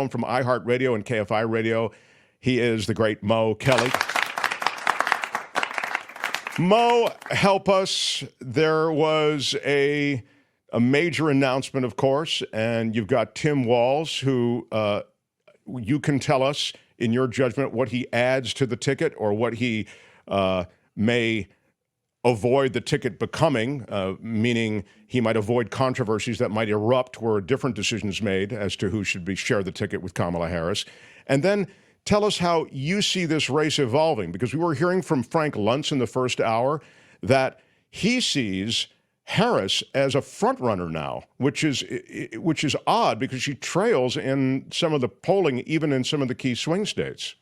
From iHeartRadio and KFI Radio. He is the great Mo Kelly. Mo, help us. There was a major announcement, of course, and you've got Tim Walz, who you can tell us, in your judgment, what he adds to the ticket or what he may avoid the ticket becoming, meaning he might avoid controversies that might erupt where different decisions made as to who should share the ticket with Kamala Harris. And then tell us how you see this race evolving, because we were hearing from Frank Luntz in the first hour that he sees Harris as a front runner now, which is odd because she trails in some of the polling, even in some of the key swing states.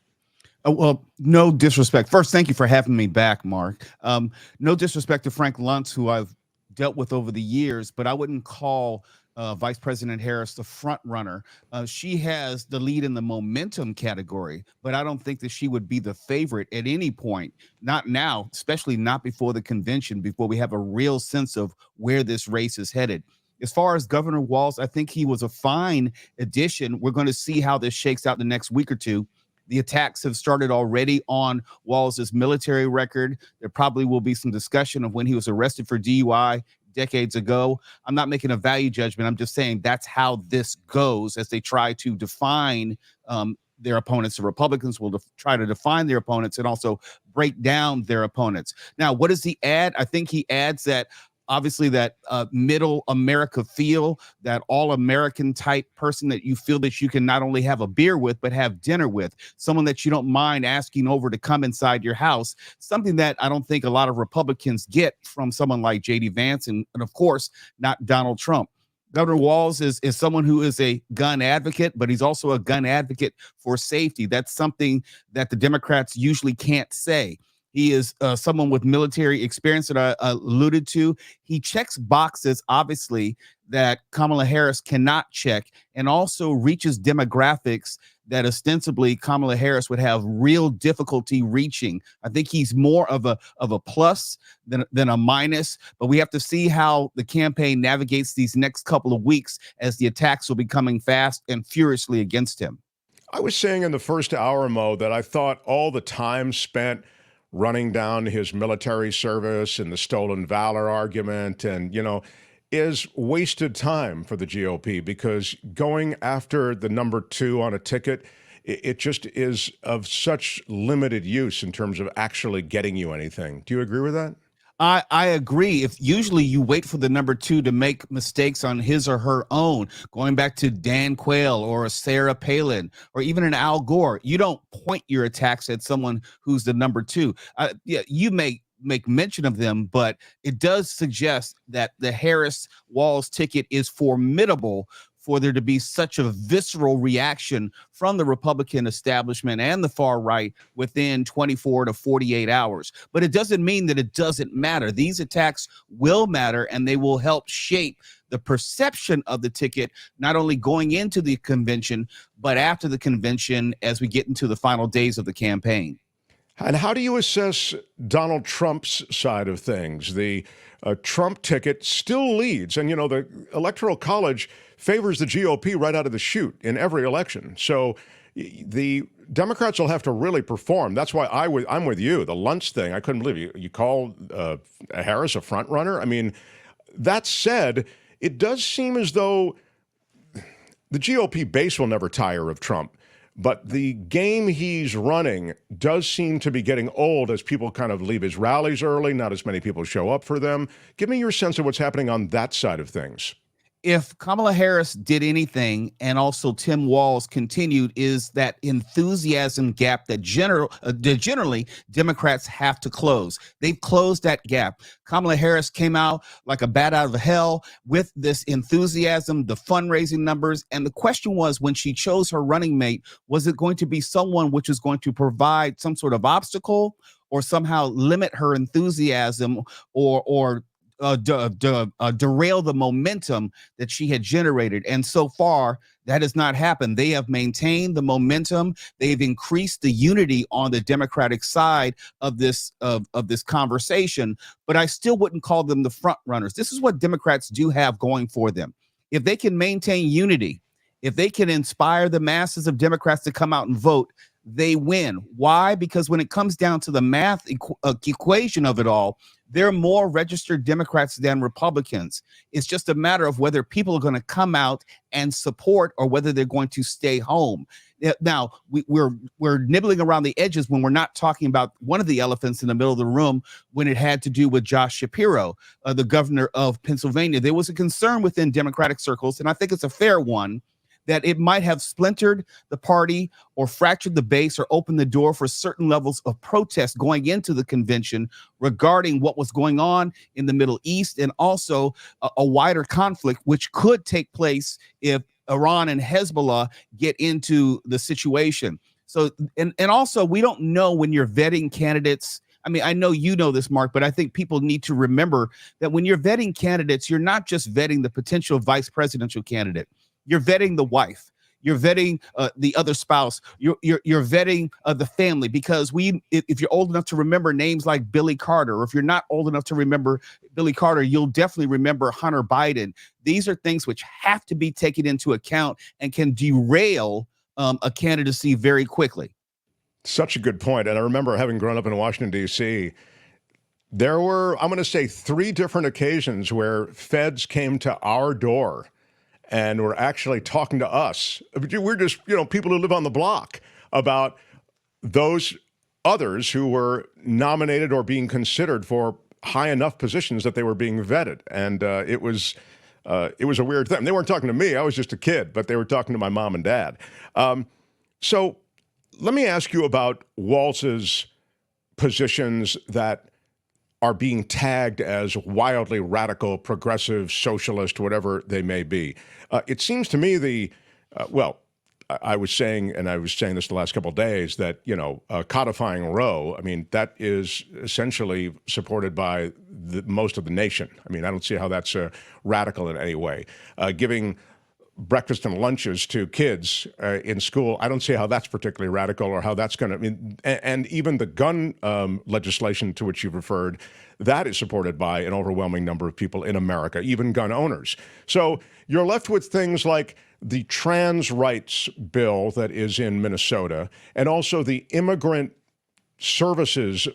Well, no disrespect. First, thank you for having me back, Mark. No disrespect to Frank Luntz, who I've dealt with over the years, but I wouldn't call Vice President Harris the front runner. She has the lead in the momentum category, but I don't think that she would be the favorite at any point. Not now, especially not before the convention, before we have a real sense of where this race is headed. As far as Governor Walz, I think he was a fine addition. We're going to see how this shakes out the next week or two. The attacks have started already on Walz's military record. There probably will be some discussion of when he was arrested for DUI decades ago. I'm not making a value judgment. I'm just saying that's how this goes as they try to define their opponents. The Republicans will try to define their opponents and also break down their opponents. Now, what does he add? I think he adds that obviously that middle America feel, that all American type person that you feel that you can not only have a beer with, but have dinner with, someone that you don't mind asking over to come inside your house, something that I don't think a lot of Republicans get from someone like J.D. Vance and of course, not Donald Trump. Governor Walz is someone who is a gun advocate, but he's also a gun advocate for safety. That's something that the Democrats usually can't say. He is someone with military experience that I alluded to. He checks boxes, obviously, that Kamala Harris cannot check, and also reaches demographics that ostensibly Kamala Harris would have real difficulty reaching. I think he's more of a plus than a minus, but we have to see how the campaign navigates these next couple of weeks as the attacks will be coming fast and furiously against him. I was saying in the first hour, Mo, that I thought all the time spent running down his military service and the stolen valor argument and, is wasted time for the GOP, because going after the number two on a ticket, it just is of such limited use in terms of actually getting you anything. Do you agree with that? I agree. If usually you wait for the number two to make mistakes on his or her own, going back to Dan Quayle or a Sarah Palin or even an Al Gore, you don't point your attacks at someone who's the number two. Yeah, you may make mention of them, but it does suggest that the Harris-Walz ticket is formidable for there to be such a visceral reaction from the Republican establishment and the far right within 24 to 48 hours. But it doesn't mean that it doesn't matter. These attacks will matter, and they will help shape the perception of the ticket, not only going into the convention, but after the convention as we get into the final days of the campaign. And how do you assess Donald Trump's side of things? The Trump ticket still leads. And, the Electoral College favors the GOP right out of the chute in every election. So the Democrats will have to really perform. That's why I'm with you. The Luntz thing, I couldn't believe you call Harris a front runner. I mean, that said, it does seem as though the GOP base will never tire of Trump. But the game he's running does seem to be getting old as people kind of leave his rallies early. Not as many people show up for them. Give me your sense of what's happening on that side of things. If Kamala Harris did anything, and also Tim Walz continued, is that enthusiasm gap that generally Democrats have to close. They've closed that gap. Kamala Harris came out like a bat out of hell with this enthusiasm, the fundraising numbers. And the question was, when she chose her running mate, was it going to be someone which is going to provide some sort of obstacle or somehow limit her enthusiasm or derail the momentum that she had generated? And so far, that has not happened. They have maintained the momentum. They've increased the unity on the Democratic side of this conversation. But I still wouldn't call them the front runners. This is what Democrats do have going for them. If they can maintain unity If they can inspire the masses of Democrats to come out and vote, they win. Why? Because when it comes down to the math equation of it all, there are more registered Democrats than Republicans. It's just a matter of whether people are going to come out and support or whether they're going to stay home. Now, we're nibbling around the edges when we're not talking about one of the elephants in the middle of the room when it had to do with Josh Shapiro, the governor of Pennsylvania. There was a concern within Democratic circles, and I think it's a fair one, that it might have splintered the party or fractured the base or opened the door for certain levels of protest going into the convention regarding what was going on in the Middle East, and also a wider conflict which could take place if Iran and Hezbollah get into the situation. So, and also, we don't know when you're vetting candidates. I mean, I know you know this, Mark, but I think people need to remember that when you're vetting candidates, you're not just vetting the potential vice presidential candidate. You're vetting the wife. You're vetting the other spouse. You're vetting the family, because if you're old enough to remember names like Billy Carter, or if you're not old enough to remember Billy Carter, you'll definitely remember Hunter Biden. These are things which have to be taken into account and can derail a candidacy very quickly. Such a good point. And I remember, having grown up in Washington, D.C., there were, I'm going to say, 3 different occasions where feds came to our door and were actually talking to us. We're just, people who live on the block, about those others who were nominated or being considered for high enough positions that they were being vetted. And it was a weird thing. They weren't talking to me. I was just a kid, but they were talking to my mom and dad. So let me ask you about Walz's positions that are being tagged as wildly radical, progressive, socialist, whatever they may be. It seems to me I was saying this the last couple of days, that, codifying Roe, I mean, that is essentially supported by most of the nation. I mean, I don't see how that's radical in any way. Giving breakfast and lunches to kids in school, I don't see how that's particularly radical, or how that's going to, I mean, and even the gun legislation to which you've referred, that is supported by an overwhelming number of people in America, even gun owners. So you're left with things like the trans rights bill that is in Minnesota, and also the immigrant services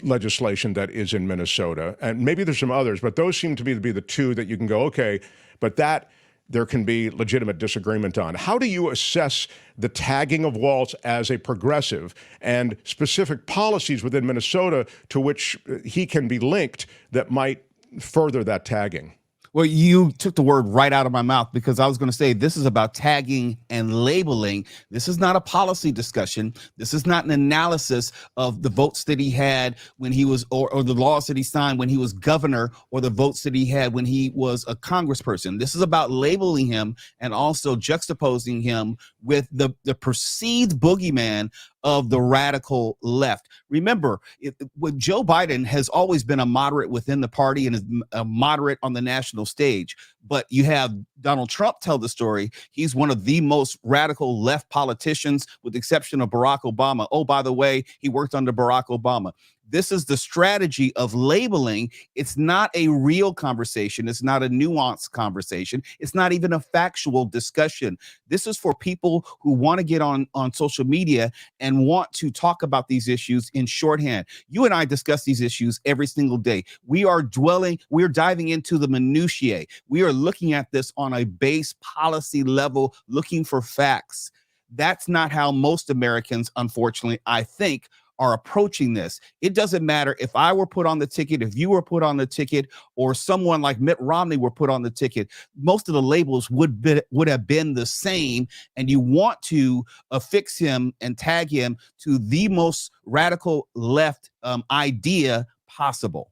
legislation that is in Minnesota. And maybe there's some others, but those seem to be the 2 that you can go, okay, but that there can be legitimate disagreement on. How do you assess the tagging of Walz as a progressive, and specific policies within Minnesota to which he can be linked that might further that tagging? Well, you took the word right out of my mouth, because I was going to say this is about tagging and labeling. This is not a policy discussion. This is not an analysis of the votes that he had when he was, or the laws that he signed when he was governor, or the votes that he had when he was a congressperson. This is about labeling him and also juxtaposing him with the perceived boogeyman of the radical left. Remember, with Joe Biden has always been a moderate within the party and is a moderate on the national stage. But you have Donald Trump tell the story. He's one of the most radical left politicians, with the exception of Barack Obama. Oh, by the way, he worked under Barack Obama. This is the strategy of labeling. It's not a real conversation. It's not a nuanced conversation. It's not even a factual discussion. This is for people who want to get on social media and want to talk about these issues in shorthand. You and I discuss these issues every single day. We're diving into the minutiae. We are looking at this on a base policy level, looking for facts. That's not how most Americans, unfortunately, I think, are approaching this. It doesn't matter if I were put on the ticket, if you were put on the ticket, or someone like Mitt Romney were put on the ticket. Most of the labels would have been the same, and you want to affix him and tag him to the most radical left idea possible.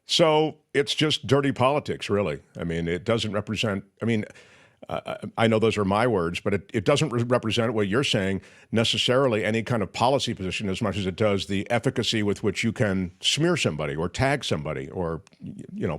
So it's just dirty politics, really. I mean, it doesn't represent, I know those are my words, but it doesn't represent what you're saying necessarily, any kind of policy position, as much as it does the efficacy with which you can smear somebody or tag somebody or,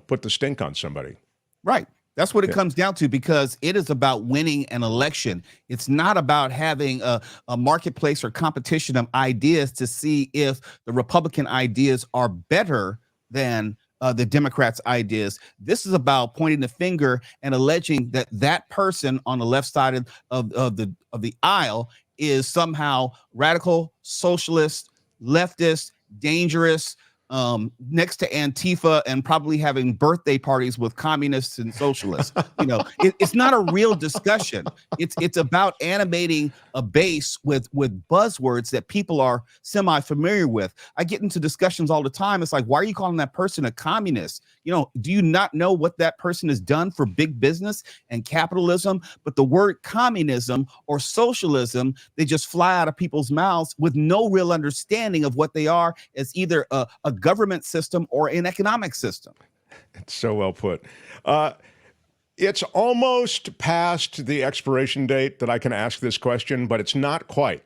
put the stink on somebody. Right. That's what it comes down to, because it is about winning an election. It's not about having a marketplace or competition of ideas to see if the Republican ideas are better than the Democrats' ideas. This is about pointing the finger and alleging that that person on the left side of the aisle is somehow radical, socialist, leftist, dangerous, next to Antifa, and probably having birthday parties with communists and socialists. It's not a real discussion. It's about animating a base with buzzwords that people are semi-familiar with. I get into discussions all the time. It's like, why are you calling that person a communist? Do you not know what that person has done for big business and capitalism? But the word communism or socialism, they just fly out of people's mouths with no real understanding of what they are as either a government system or an economic system. It's so well put. It's almost past the expiration date that I can ask this question, but it's not quite.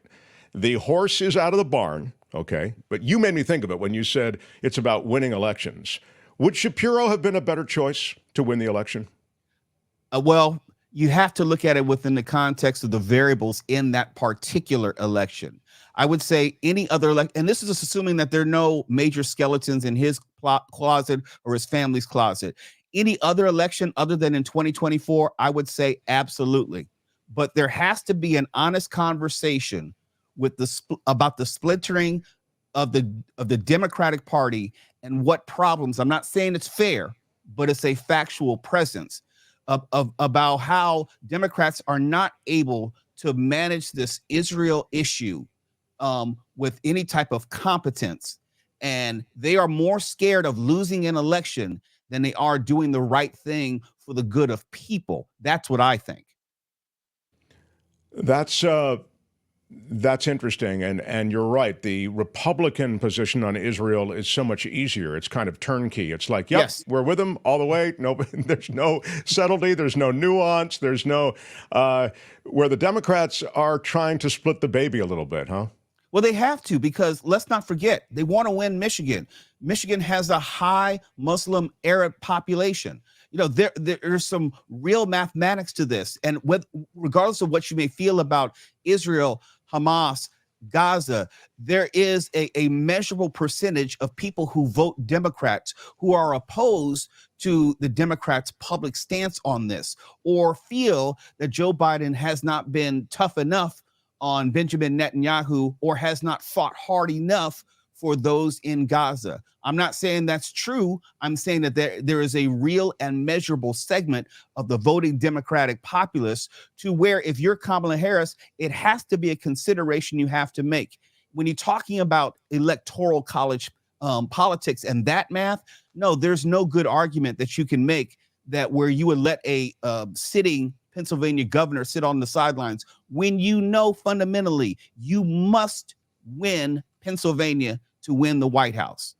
The horse is out of the barn, okay? But you made me think of it when you said it's about winning elections. Would Shapiro have been a better choice to win the election? Well, you have to look at it within the context of the variables in that particular election. I would say any other election, and this is just assuming that there are no major skeletons in his closet or his family's closet. Any other election other than in 2024, I would say absolutely. But there has to be an honest conversation with about the splintering of the Democratic Party and what problems. I'm not saying it's fair, but it's a factual presence about how Democrats are not able to manage this Israel issue with any type of competence. And they are more scared of losing an election than they are doing the right thing for the good of people. That's what I think. That's interesting, and you're right. The Republican position on Israel is so much easier. It's kind of turnkey. It's like, yes, we're with them all the way. No, there's no subtlety. There's no nuance. There's no where the Democrats are trying to split the baby a little bit, huh? Well, they have to, because let's not forget, they want to win Michigan. Michigan has a high Muslim Arab population. There's some real mathematics to this. And regardless of what you may feel about Israel, Hamas, Gaza, there is a measurable percentage of people who vote Democrats who are opposed to the Democrats' public stance on this, or feel that Joe Biden has not been tough enough on Benjamin Netanyahu, or has not fought hard enough for those in Gaza. I'm not saying that's true. I'm saying that there is a real and measurable segment of the voting Democratic populace to where, if you're Kamala Harris, it has to be a consideration you have to make. When you're talking about electoral college politics and that math, no, there's no good argument that you can make that where you would let a sitting Pennsylvania governor sit on the sidelines when fundamentally you must win Pennsylvania to win the White House.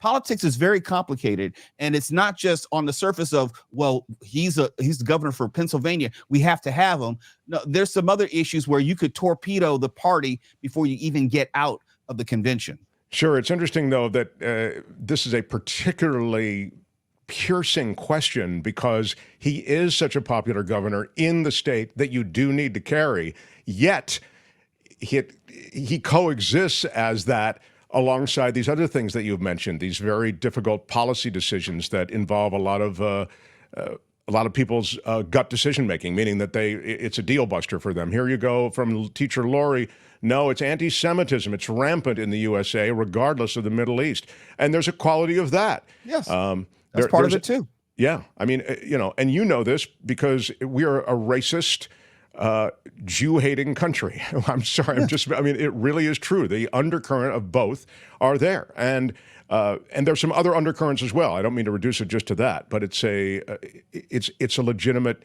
Politics is very complicated, and it's not just on the surface of, well, he's the governor for Pennsylvania, we have to have him. No, there's some other issues where you could torpedo the party before you even get out of the convention. Sure. It's interesting, though, that this is a particularly piercing question because he is such a popular governor in the state that you do need to carry, yet he coexists as that alongside these other things that you've mentioned, these very difficult policy decisions that involve a lot of people's gut decision making, meaning that it's a deal buster for them. Here you go from teacher Lori. No, it's anti-Semitism. It's rampant in the USA, regardless of the Middle East, and there's a quality of that. Yes, that's part of it too. Yeah, I mean, and you know this because we are a racist, Jew-hating country. I'm sorry, it really is true. The undercurrent of both are there, and there's some other undercurrents as well. I don't mean to reduce it just to that, but it's a legitimate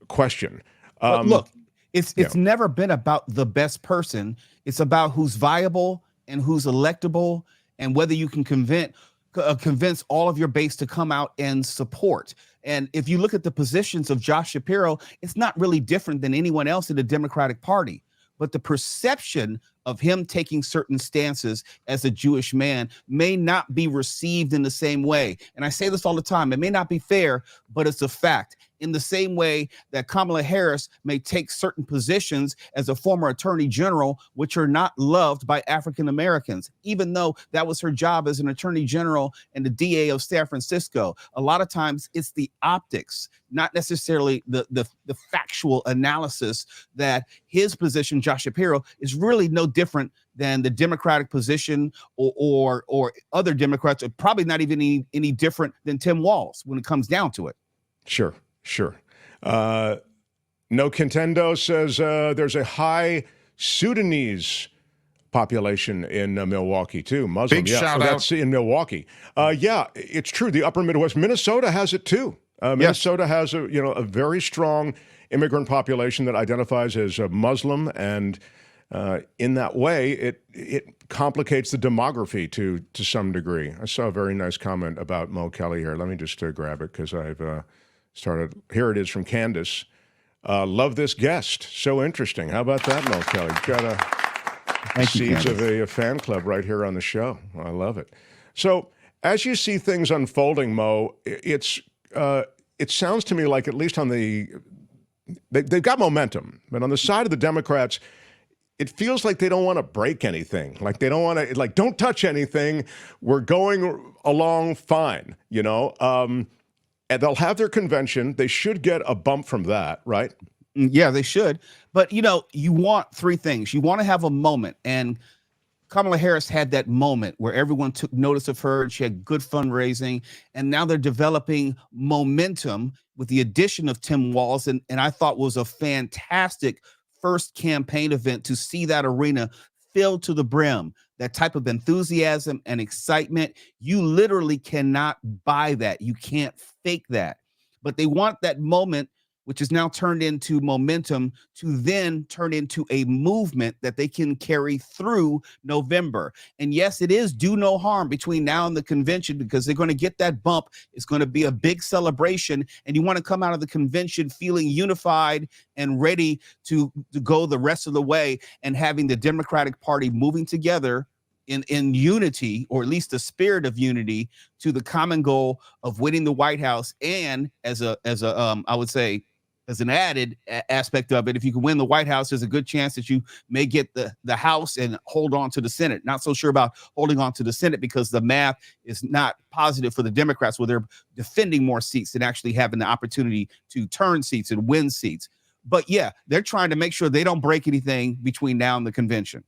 question. But look, it's never been about the best person. It's about who's viable and who's electable, and whether you can convince all of your base to come out and support. And if you look at the positions of Josh Shapiro, it's not really different than anyone else in the Democratic Party. But the perception of him taking certain stances as a Jewish man may not be received in the same way. And I say this all the time. It may not be fair, but it's a fact. In the same way that Kamala Harris may take certain positions as a former attorney general, which are not loved by African Americans, even though that was her job as an attorney general and the DA of San Francisco. A lot of times it's the optics, not necessarily the factual analysis, that his position, Josh Shapiro, is really no different than the Democratic position or other Democrats, are probably not even any different than Tim Walz when it comes down to it. Sure. No Contendo says there's a high Sudanese population in Milwaukee too. Muslim. Big shout out. That's in Milwaukee. Yeah, it's true. The upper Midwest, Minnesota has it too. Minnesota has a very strong immigrant population that identifies as a Muslim, and in that way, it complicates the demography to some degree. I saw a very nice comment about Mo Kelly here. Let me just grab it because I've started. Here it is from Candace. Love this guest. So interesting. How about that, Mo Kelly? Got seeds of a fan club right here on the show. I love it. So as you see things unfolding, Mo, it sounds to me like, at least on they've got momentum, but on the side of the Democrats, it feels like they don't want to break anything. Like they don't want to, don't touch anything. We're going along fine, and they'll have their convention. They should get a bump from that, right? Yeah, they should. But, you want three things. You want to have a moment. And Kamala Harris had that moment where everyone took notice of her. She had good fundraising. And now they're developing momentum with the addition of Tim Walz. And I thought was a fantastic first campaign event to see that arena filled to the brim. That type of enthusiasm and excitement, you literally cannot buy that. You can't fake that. But they want that moment, which is now turned into momentum, to then turn into a movement that they can carry through November. And yes, it is do no harm between now and the convention, because they're going to get that bump. It's going to be a big celebration, and you want to come out of the convention feeling unified and ready to go the rest of the way, and having the Democratic Party moving together in unity, or at least the spirit of unity, to the common goal of winning the White House. And as I would say, as an added aspect of it, if you can win the White House, there's a good chance that you may get the House and hold on to the Senate. Not so sure about holding on to the Senate, because the math is not positive for the Democrats, where they're defending more seats than actually having the opportunity to turn seats and win seats. But yeah, they're trying to make sure they don't break anything between now and the convention.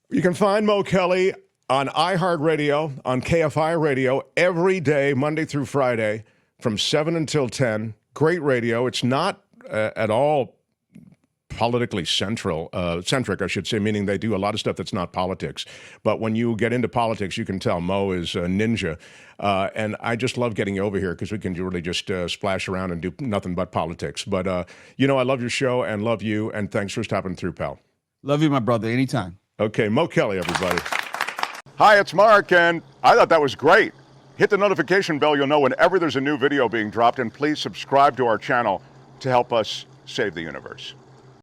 You can find Mo Kelly on iHeartRadio, on KFI Radio, every day, Monday through Friday, from 7 until 10. Great radio. It's not at all politically centric, I should say, meaning they do a lot of stuff that's not politics. But when you get into politics, you can tell Mo is a ninja. And I just love getting you over here, because we can really just splash around and do nothing but politics. But, I love your show and love you. And thanks for stopping through, pal. Love you, my brother. Anytime. Okay, Mo Kelly, everybody. Hi, it's Mark, and I thought that was great. Hit the notification bell. You'll know whenever there's a new video being dropped, and please subscribe to our channel to help us save the universe.